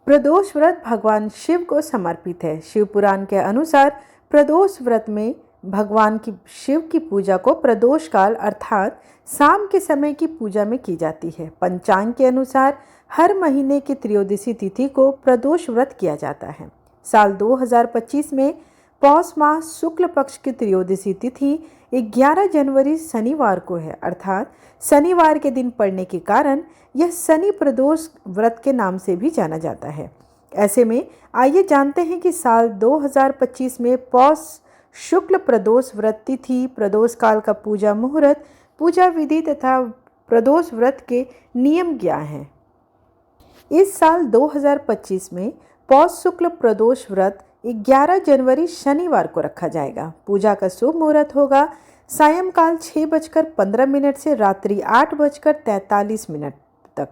प्रदोष व्रत भगवान शिव को समर्पित है। शिव पुराण के अनुसार प्रदोष व्रत में भगवान की शिव की पूजा को प्रदोष काल अर्थात शाम के समय की पूजा में की जाती है। पंचांग के अनुसार हर महीने की त्रयोदशी तिथि को प्रदोष व्रत किया जाता है। साल 2025 में पौष माह शुक्ल पक्ष की त्रयोदशी तिथि 11 जनवरी शनिवार को है, अर्थात शनिवार के दिन पड़ने के कारण यह शनि प्रदोष व्रत के नाम से भी जाना जाता है। ऐसे में आइए जानते हैं कि साल 2025 में पौष शुक्ल प्रदोष व्रत तिथि, प्रदोष काल का पूजा मुहूर्त, पूजा विधि तथा प्रदोष व्रत के नियम क्या हैं। इस साल 2025 में पौष शुक्ल प्रदोष व्रत 11 जनवरी शनिवार को रखा जाएगा। पूजा का शुभ मुहूर्त होगा सायंकाल 6:15 से रात्रि 8:43 तक।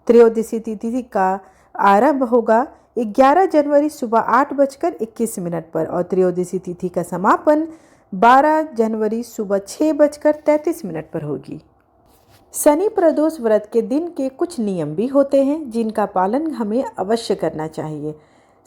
त्रयोदशी तिथि का आरंभ होगा 11 जनवरी सुबह 8:21 पर और त्रयोदशी तिथि का समापन 12 जनवरी सुबह 6:33 पर होगी। शनि प्रदोष व्रत के दिन के कुछ नियम भी होते हैं जिनका पालन हमें अवश्य करना चाहिए।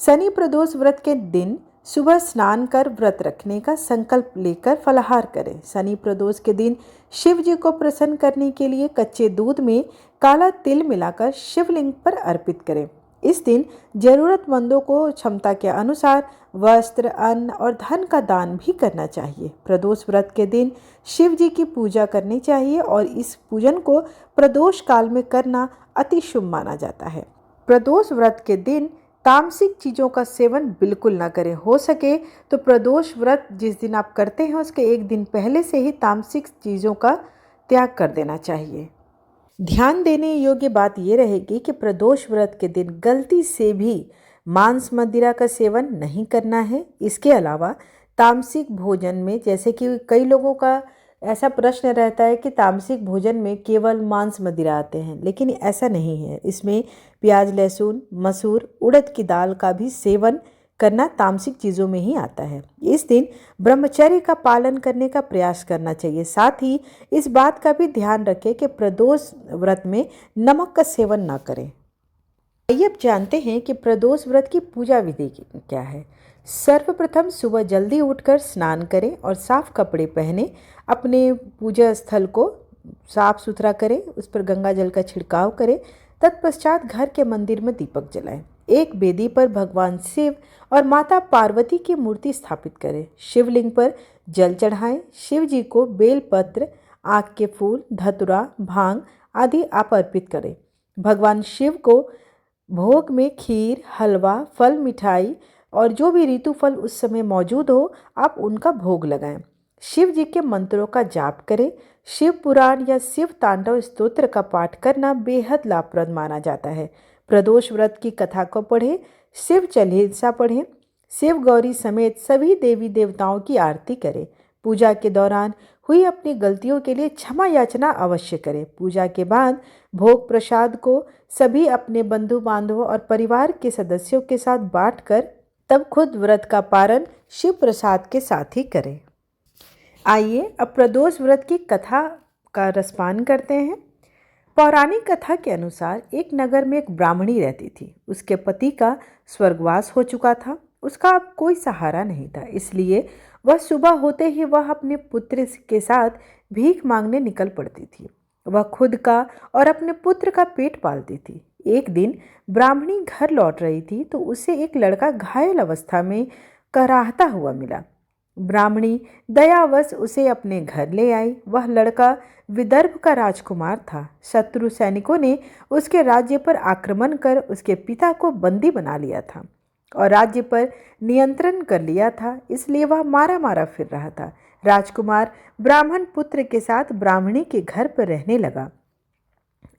शनि प्रदोष व्रत के दिन सुबह स्नान कर व्रत रखने का संकल्प लेकर फलाहार करें। शनि प्रदोष के दिन शिव जी को प्रसन्न करने के लिए कच्चे दूध में काला तिल मिलाकर शिवलिंग पर अर्पित करें। इस दिन जरूरतमंदों को क्षमता के अनुसार वस्त्र, अन्न और धन का दान भी करना चाहिए। प्रदोष व्रत के दिन शिव जी की पूजा करनी चाहिए और इस पूजन को प्रदोष काल में करना अति शुभ माना जाता है। प्रदोष व्रत के दिन तामसिक चीज़ों का सेवन बिल्कुल ना करें। हो सके तो प्रदोष व्रत जिस दिन आप करते हैं उसके एक दिन पहले से ही तामसिक चीज़ों का त्याग कर देना चाहिए। ध्यान देने योग्य बात यह रहेगी कि प्रदोष व्रत के दिन गलती से भी मांस मदिरा का सेवन नहीं करना है। इसके अलावा तामसिक भोजन में, जैसे कि कई लोगों का ऐसा प्रश्न रहता है कि तामसिक भोजन में केवल मांस मदिरा आते हैं, लेकिन ऐसा नहीं है। इसमें प्याज, लहसुन, मसूर, उड़द की दाल का भी सेवन करना तामसिक चीज़ों में ही आता है। इस दिन ब्रह्मचर्य का पालन करने का प्रयास करना चाहिए। साथ ही इस बात का भी ध्यान रखें कि प्रदोष व्रत में नमक का सेवन ना करें। आइए अब जानते हैं कि प्रदोष व्रत की पूजा विधि क्या है। सर्वप्रथम सुबह जल्दी उठकर स्नान करें और साफ कपड़े पहने अपने पूजा स्थल को साफ सुथरा करें, उस पर गंगा जल का छिड़काव करें। तत्पश्चात घर के मंदिर में दीपक जलाएं। एक बेदी पर भगवान शिव और माता पार्वती की मूर्ति स्थापित करें। शिवलिंग पर जल चढ़ाएं। शिव जी को बेलपत्र, आक के फूल, धतुरा, भांग आदि आप अर्पित करें। भगवान शिव को भोग में खीर, हलवा, फल, मिठाई और जो भी ऋतु फल उस समय मौजूद हो आप उनका भोग लगाएं। शिव जी के मंत्रों का जाप करें। शिव पुराण या शिव तांडव स्तोत्र का पाठ करना बेहद लाभप्रद माना जाता है। प्रदोष व्रत की कथा को पढ़ें, शिव चालीसा पढ़ें, शिव गौरी समेत सभी देवी देवताओं की आरती करें। पूजा के दौरान हुई अपनी गलतियों के लिए क्षमा याचना अवश्य करें। पूजा के बाद भोग प्रसाद को सभी अपने बंधु बांधवों और परिवार के सदस्यों के साथ बांटकर तब खुद व्रत का पारण शिव प्रसाद के साथ ही करें। आइए अब प्रदोष व्रत की कथा का रसपान करते हैं। पौराणिक कथा के अनुसार एक नगर में एक ब्राह्मणी रहती थी। उसके पति का स्वर्गवास हो चुका था। उसका अब कोई सहारा नहीं था, इसलिए वह सुबह होते ही वह अपने पुत्र के साथ भीख मांगने निकल पड़ती थी। वह खुद का और अपने पुत्र का पेट पालती थी। एक दिन ब्राह्मणी घर लौट रही थी तो उसे एक लड़का घायल अवस्था में कराहता हुआ मिला। ब्राह्मणी दयावश उसे अपने घर ले आई। वह लड़का विदर्भ का राजकुमार था। शत्रु सैनिकों ने उसके राज्य पर आक्रमण कर उसके पिता को बंदी बना लिया था और राज्य पर नियंत्रण कर लिया था, इसलिए वह मारा मारा फिर रहा था। राजकुमार ब्राह्मण पुत्र के साथ ब्राह्मणी के घर पर रहने लगा।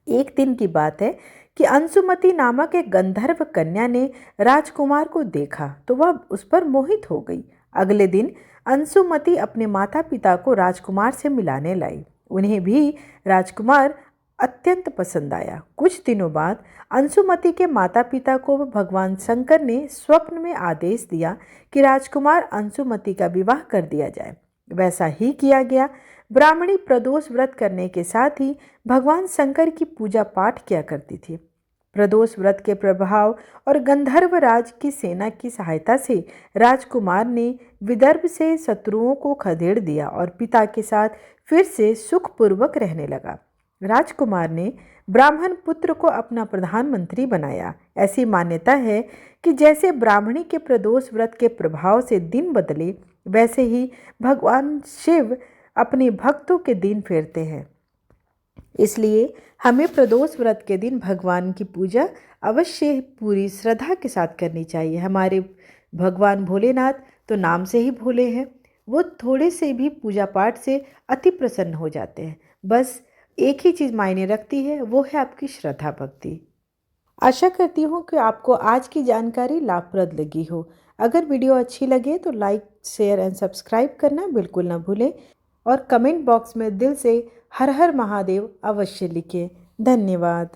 एक दिन की बात है कि अंशुमति नामक एक गंधर्व कन्या ने राजकुमार को देखा तो वह उस पर मोहित हो गई। अगले दिन अंशुमति अपने माता पिता को राजकुमार से मिलाने लाई। उन्हें भी राजकुमार अत्यंत पसंद आया। कुछ दिनों बाद अंशुमति के माता पिता को भगवान शंकर ने स्वप्न में आदेश दिया कि राजकुमार अंशुमति का विवाह कर दिया जाए। वैसा ही किया गया। ब्राह्मणी प्रदोष व्रत करने के साथ ही भगवान शंकर की पूजा पाठ किया करती थी। प्रदोष व्रत के प्रभाव और गंधर्व राज की सेना की सहायता से राजकुमार ने विदर्भ से शत्रुओं को खदेड़ दिया और पिता के साथ फिर से सुखपूर्वक रहने लगा। राजकुमार ने ब्राह्मण पुत्र को अपना प्रधानमंत्री बनाया। ऐसी मान्यता है कि जैसे ब्राह्मणी के प्रदोष व्रत के प्रभाव से दिन बदले, वैसे ही भगवान शिव अपने भक्तों के दिन फेरते हैं। इसलिए हमें प्रदोष व्रत के दिन भगवान की पूजा अवश्य पूरी श्रद्धा के साथ करनी चाहिए। हमारे भगवान भोलेनाथ तो नाम से ही भोले हैं, वो थोड़े से भी पूजा पाठ से अति प्रसन्न हो जाते हैं। बस एक ही चीज़ मायने रखती है, वो है आपकी श्रद्धा भक्ति। आशा करती हूँ कि आपको आज की जानकारी लाभप्रद लगी हो। अगर वीडियो अच्छी लगे तो लाइक, शेयर एंड सब्सक्राइब करना बिल्कुल ना भूलें और कमेंट बॉक्स में दिल से हर हर महादेव अवश्य लिखें। धन्यवाद।